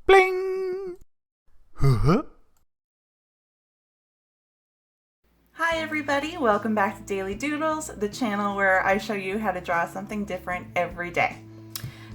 Bling! Huh? Hi everybody, welcome back to Daily Doodles, the channel where I show you how to draw something different every day.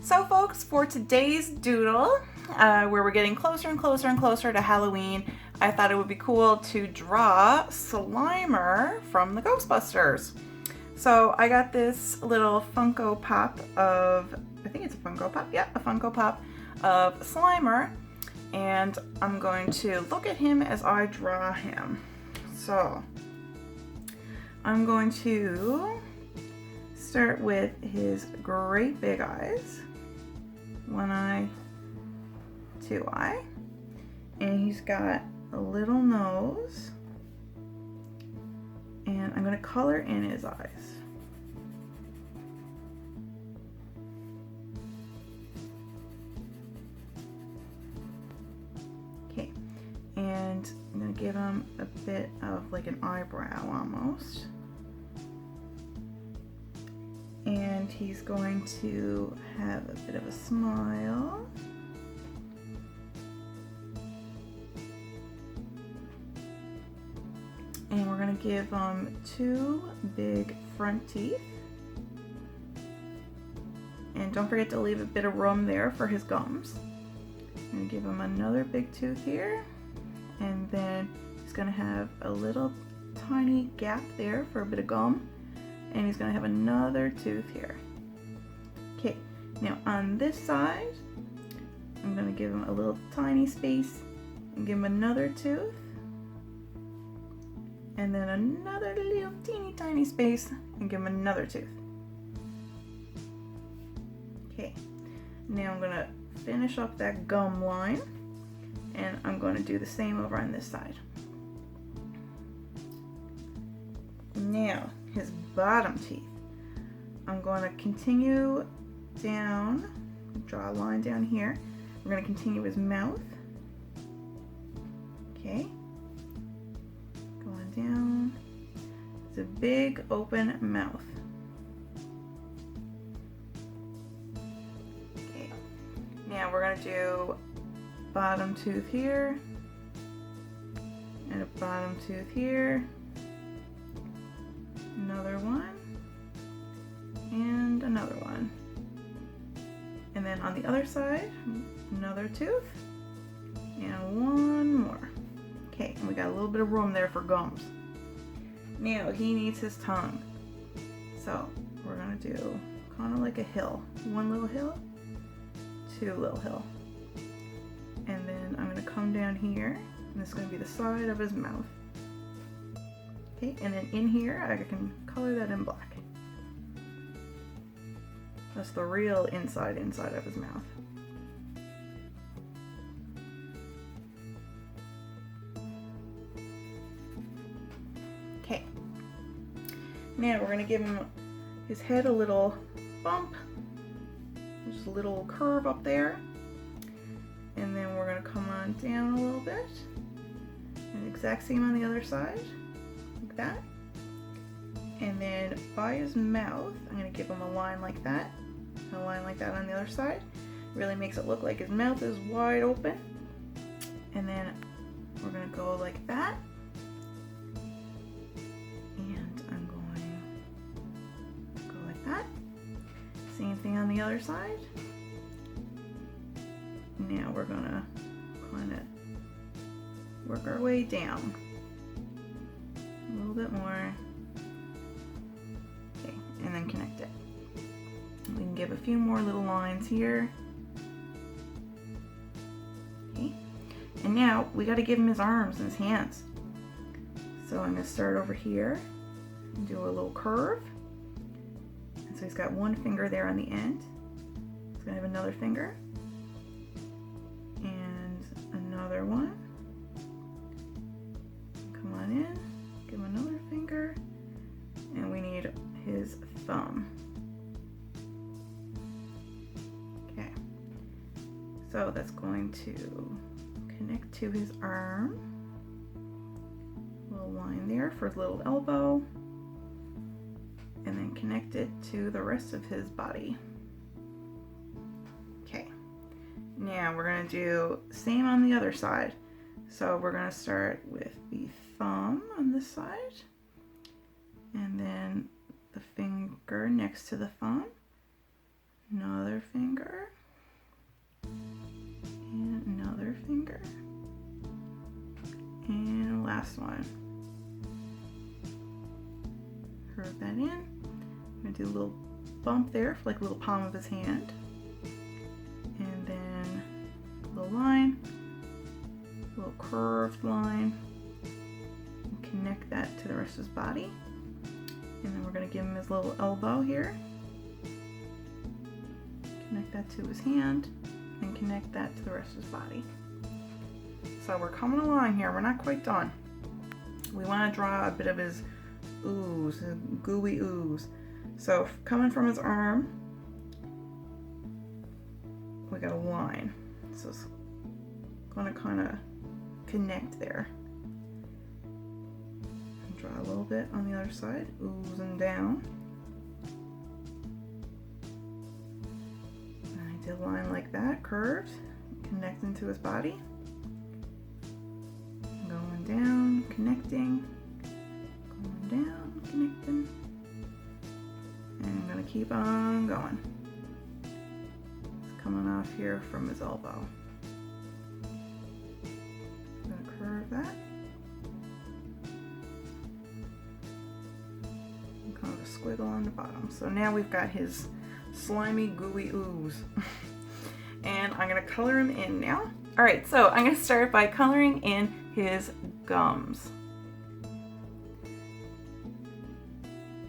So folks, for today's doodle, where we're getting closer and closer and closer to Halloween, I thought it would be cool to draw Slimer from the Ghostbusters. So I got this little Funko Pop of, I think it's a Funko Pop, yeah, a Funko Pop of Slimer, and I'm going to look at him as I draw him. So I'm going to start with his great big eyes. One eye, two eye. And he's got a little nose. And I'm going to color in his eyes. Okay. And I'm going to give him a bit of like an eyebrow almost. And he's going to have a bit of a smile. And we're going to give him two big front teeth. And don't forget to leave a bit of room there for his gums. I'm going to give him another big tooth here. And then he's going to have a little tiny gap there for a bit of gum. And he's going to have another tooth here. Okay, now on this side, I'm going to give him a little tiny space and give him another tooth. And then another little teeny tiny space and give him another tooth. Okay, now I'm going to finish up that gum line. And I'm going to do the same over on this side. Now, his bottom teeth. I'm going to continue down, draw a line down here. We're going to continue his mouth. Okay. Going down. It's a big open mouth. Okay. Now we're going to do bottom tooth here and a bottom tooth here. Another one, and another one. And then on the other side, another tooth, and one more. Okay, and we got a little bit of room there for gums. Now he needs his tongue. So we're gonna do kind of like a hill. One little hill, two little hill. And then I'm gonna come down here, and this is gonna be the side of his mouth. Okay, and then in here, I can color that in black. That's the real inside of his mouth. Okay. Now we're gonna give him his head a little bump. Just a little curve up there. And then we're gonna come on down a little bit. And exact same on the other side. That, and then by his mouth I'm going to give him a line like that, and a line like that on the other side. Really makes it look like his mouth is wide open. And then we're going to go like that, and I'm going to go like that. Same thing on the other side. Now we're going to kind of work our way down. A little bit more. Okay, and then connect it. We can give a few more little lines here. Okay, and now we got to give him his arms and his hands. So I'm going to start over here and do a little curve. And so he's got one finger there on the end. He's going to have another finger. And another one. Come on in. Give him another finger, and we need his thumb. Okay, so that's going to connect to his arm. Little line there for his little elbow, and then connect it to the rest of his body. Okay, now Now we're going to do the same on the other side. So we're going to start with the thumb on this side, and then the finger next to the thumb, another finger, and another finger, and last one. Curve that in. I'm going to do a little bump there for like a little palm of his hand, and then a little line, a little curved line, and connect that to the rest of his body. And then we're going to give him his little elbow here, connect that to his hand, and connect that to the rest of his body. So we're coming along here, we're not quite done. We want to draw a bit of his ooze, his gooey ooze. So coming from his arm, we got a line. So it's going to kind of connect there. And draw a little bit on the other side, oozing down. And I did a line like that, curved, connecting to his body. Going down, connecting, going down, connecting. And I'm going to keep on going. It's coming off here from his elbow. I'm going to curve that. And kind of a squiggle on the bottom. So now we've got his slimy, gooey ooze. And I'm going to color him in now. Alright, so I'm going to start by coloring in his gums.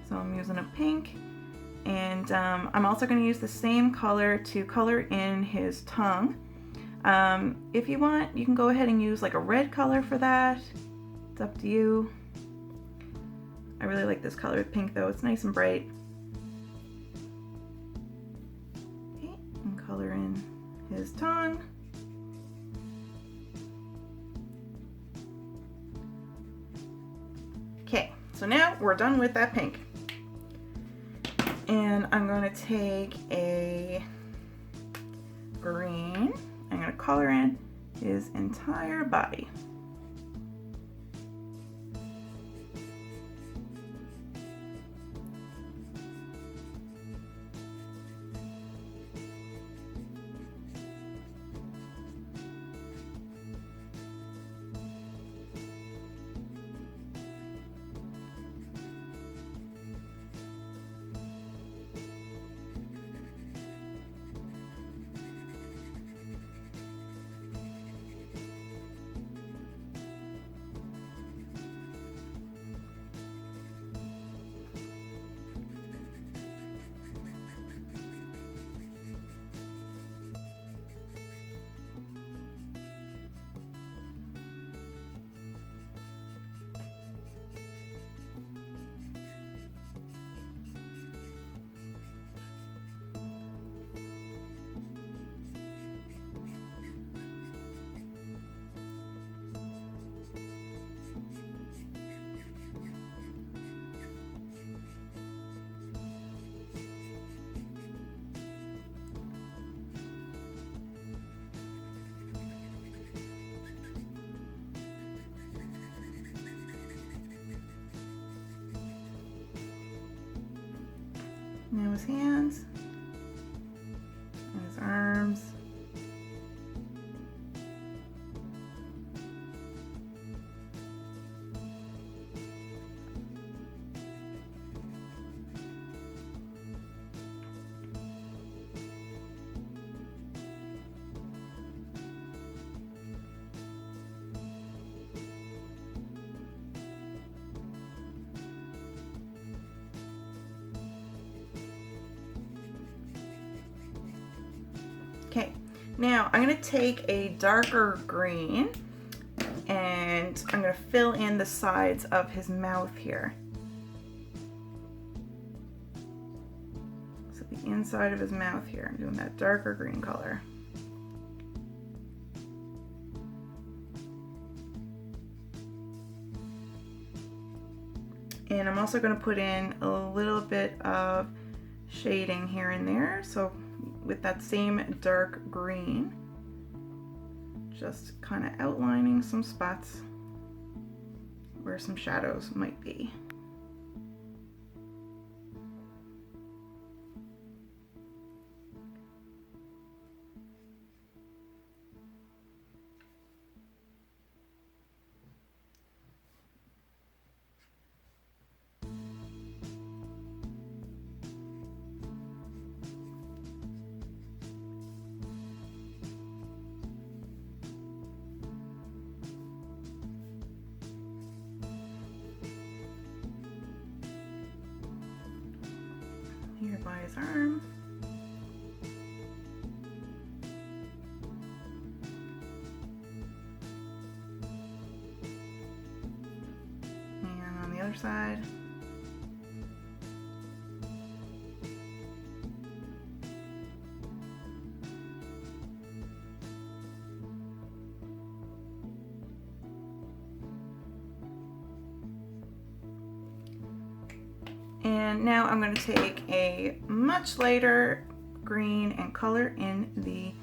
So I'm using a pink. And I'm also going to use the same color to color in his tongue. If you want, you can go ahead and use like a red color for that. It's up to you. I really like this color, pink though. It's nice and bright. Okay, and color in his tongue. Okay, so now we're done with that pink. And I'm going to take a green. I'm going to color in his entire body. Now his hands and his arms. Okay, now I'm going to take a darker green and I'm going to fill in the sides of his mouth here. So the inside of his mouth here, I'm doing that darker green color. And I'm also going to put in a little bit of shading here and there. So with that same dark green, Just kind of outlining some spots where some shadows might be. Here by his arm. And on the other side. And now I'm going to take a much lighter green and color in the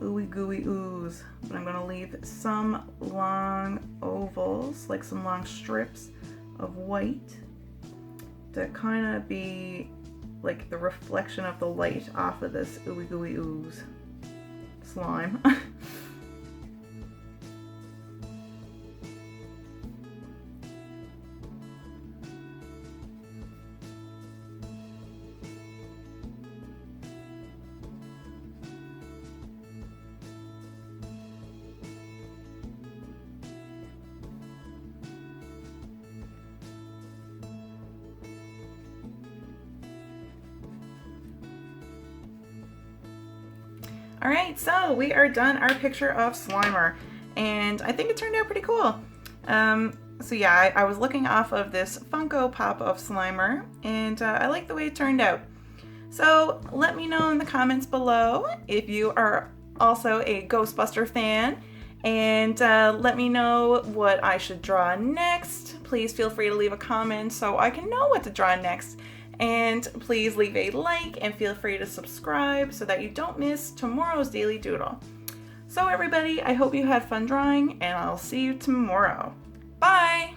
ooey gooey ooze. But I'm going to leave some long ovals, like some long strips of white to kind of be like the reflection of the light off of this ooey gooey ooze slime. All right, so we are done our picture of Slimer, and I think it turned out pretty cool. So yeah, I was looking off of this Funko Pop of Slimer, and I like the way it turned out. So let me know in the comments below if you are also a Ghostbuster fan, and let me know what I should draw next. Please feel free to leave a comment so I can know what to draw next. And please leave a like and feel free to subscribe so that you don't miss tomorrow's Daily Doodle. So everybody, I hope you had fun drawing, and I'll see you tomorrow. Bye!